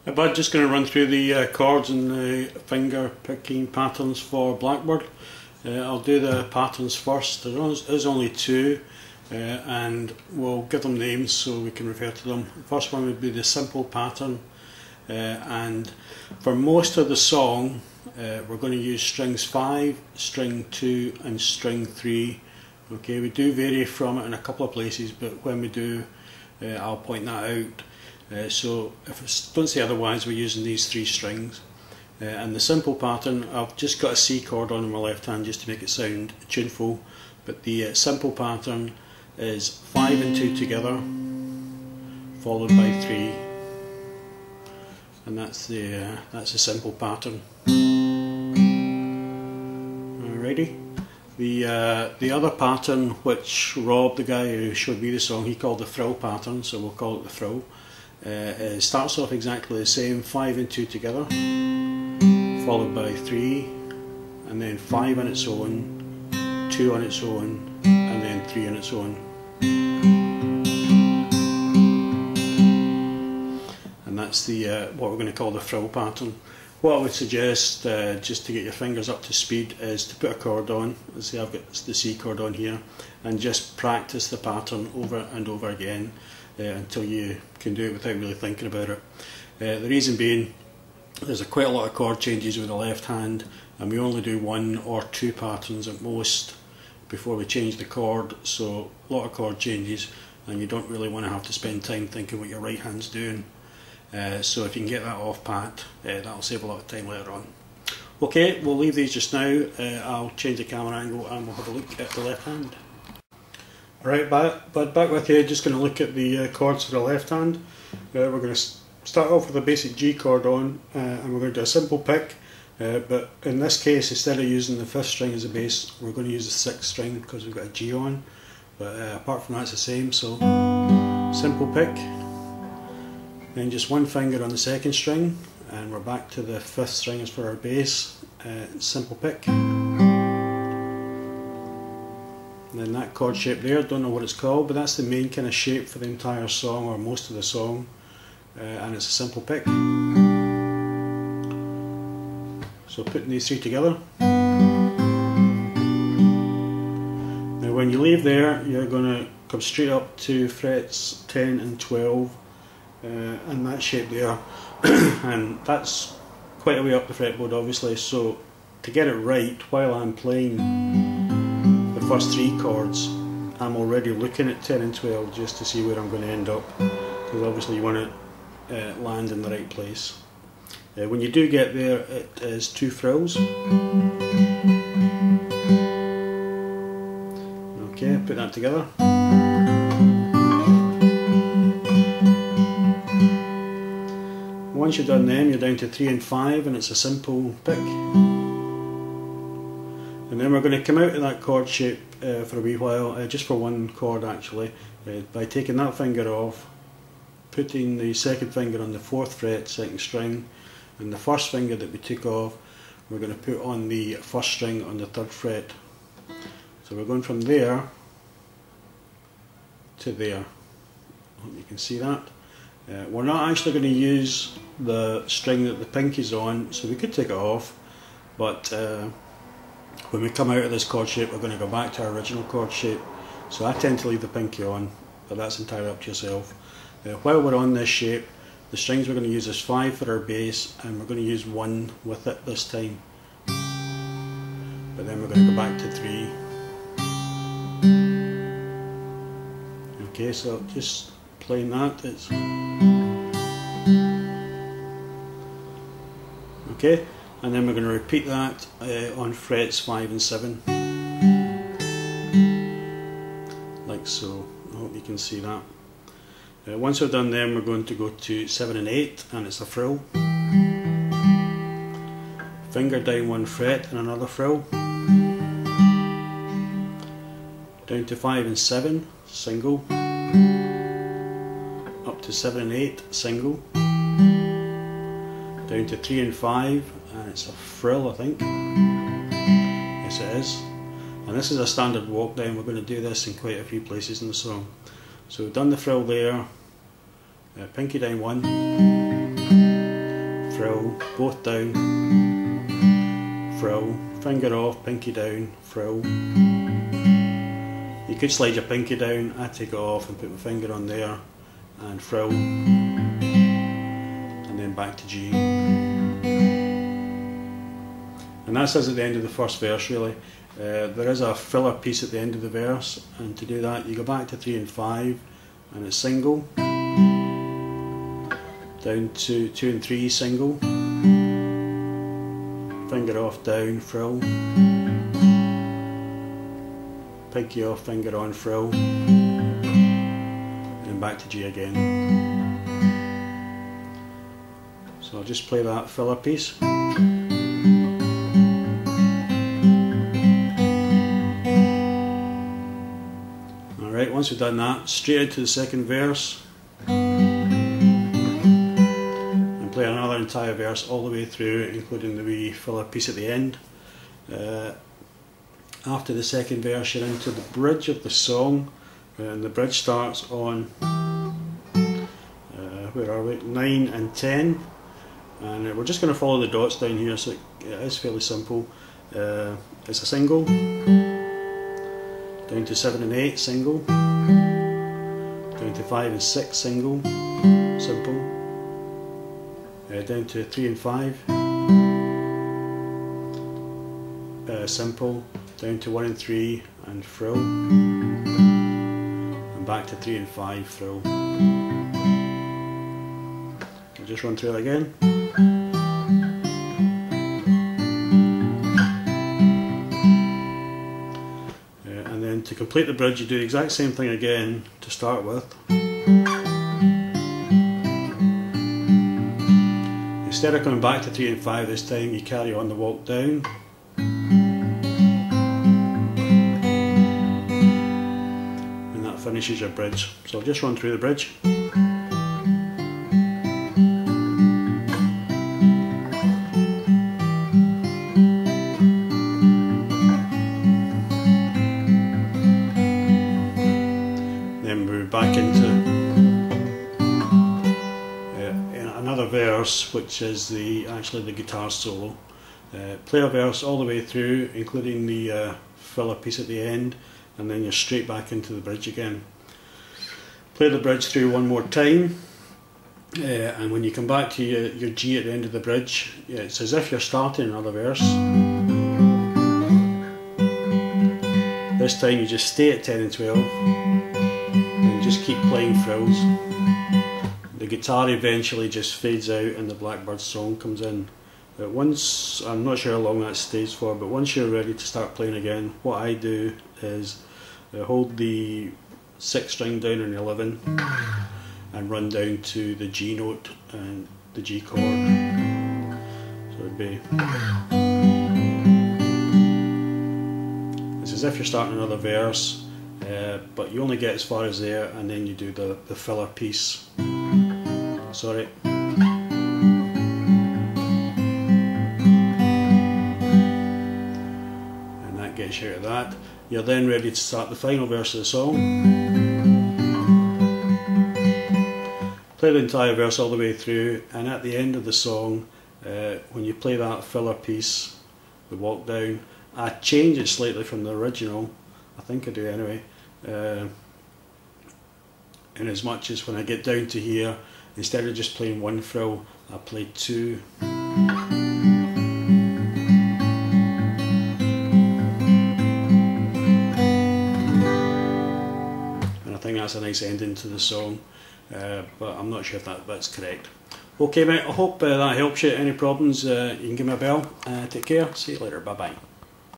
I'm just going to run through the chords and the finger picking patterns for Blackbird. I'll do the patterns first. There's only two, and we'll give them names so we can refer to them. The first one would be the simple pattern, and for most of the song we're going to use strings 5, string 2 and string 3. Okay, we do vary from it in a couple of places, but when we do I'll point that out. So if I don't say otherwise, we're using these 3 strings. And the simple pattern, I've just got a C chord on my left hand just to make it sound tuneful, but the simple pattern is 5 and 2 together, followed by 3, and that's the simple pattern. Alrighty. The other pattern, which Rob, the guy who showed me the song, he called the frill pattern, so we'll call it the frill. It starts off exactly the same, 5 and 2 together, followed by 3, and then 5 on its own, 2 on its own, and then 3 on its own. And that's what we're going to call the frill pattern. What I would suggest, just to get your fingers up to speed, is to put a chord on. Let's say I've got the C chord on here, and just practice the pattern over and over again until you can do it without really thinking about it. The reason being, there's quite a lot of chord changes with the left hand, and we only do 1 or 2 patterns at most before we change the chord, so a lot of chord changes and you don't really want to have to spend time thinking what your right hand's doing. So if you can get that off pat, that'll save a lot of time later on. Okay, we'll leave these just now. I'll change the camera angle and we'll have a look at the left hand. Alright, back with you. Just going to look at the chords for the left hand. We're going to start off with a basic G chord on, and we're going to do a simple pick, but in this case, instead of using the 5th string as a bass, we're going to use the 6th string because we've got a G on, but apart from that it's the same. So simple pick, then just 1 finger on the 2nd string, and we're back to the 5th string as for our bass, simple pick. And then that chord shape there, don't know what it's called, but that's the main kind of shape for the entire song, or most of the song, and it's a simple pick. So putting these 3 together. Now when you leave there, you're going to come straight up to frets 10 and 12, and that shape there, and that's quite a way up the fretboard obviously, so to get it right, while I'm playing first 3 chords, I'm already looking at 10 and 12 just to see where I'm going to end up, because obviously you want to land in the right place. When you do get there, it is 2 frills. Okay, put that together. Once you've done them, you're down to 3 and 5, and it's a simple pick. And then we're going to come out of that chord shape for a wee while, just for 1 chord actually, by taking that finger off, putting the 2nd finger on the 4th fret, 2nd string, and the 1st finger that we took off, we're going to put on the 1st string on the 3rd fret. So we're going from there to there. I hope you can see that. We're not actually going to use the string that the pinky's on, so we could take it off, but when we come out of this chord shape, we're going to go back to our original chord shape. So I tend to leave the pinky on, but that's entirely up to yourself. While we're on this shape, the strings we're going to use is 5 for our bass, and we're going to use 1 with it this time. But then we're going to go back to 3. Okay, so just playing that. It's okay. And then we're going to repeat that on frets 5 and 7, like so. I hope you can see that. Once we're done them, we're going to go to 7 and 8, and it's a frill. Finger down 1 fret and another frill. Down to 5 and 7, single. Up to 7 and 8, single. Down to 3 and 5, and it's a frill, I think. Yes, it is. And this is a standard walk down. We're going to do this in quite a few places in the song. So we've done the frill there, pinky down 1, frill, both down, frill, finger off, pinky down, frill. You could slide your pinky down, I take it off and put my finger on there and frill, and then back to G. And that's us at the end of the first verse really. There is a filler piece at the end of the verse, and to do that you go back to 3 and 5 and it's single, down to 2 and 3 single, finger off down, frill, pinky off, finger on, frill, and back to G again. So I'll just play that filler piece. Alright, once we've done that, straight into the second verse and play another entire verse all the way through, including the wee filler piece at the end. After the second verse you're into the bridge of the song, and the bridge starts on, where are we, 9 and 10, and we're just going to follow the dots down here, so it is fairly simple. It's a single, down to 7 and 8 single, down to 5 and 6 single, simple, down to 3 and 5, simple, down to 1 and 3 and frill, and back to 3 and 5, frill. I'll just run through it again. And then to complete the bridge you do the exact same thing again to start with. Instead of coming back to 3 and 5 this time, you carry on the walk down. And that finishes your bridge. So I'll just run through the bridge. Back into another verse, which is actually the guitar solo. Play a verse all the way through, including the filler piece at the end, and then you're straight back into the bridge again. Play the bridge through one more time, and when you come back to your G at the end of the bridge, it's as if you're starting another verse. This time you just stay at 10 and 12. Just keep playing frills. The guitar eventually just fades out and the Blackbird song comes in. But once, I'm not sure how long that stays for, but once you're ready to start playing again, what I do is hold the 6th string down on 11 and run down to the G note and the G chord. So it'd be, it's as if you're starting another verse. But you only get as far as there, and then you do the filler piece. Sorry. And that gets you out of that. You're then ready to start the final verse of the song. Play the entire verse all the way through, and at the end of the song, when you play that filler piece, the walk down, I change it slightly from the original. I think I do anyway. In as much as when I get down to here, instead of just playing one frill, I play 2. And I think that's a nice ending to the song, but I'm not sure if that's correct. Okay mate, I hope that helps you. Any problems, you can give me a bell. Take care, see you later, bye bye.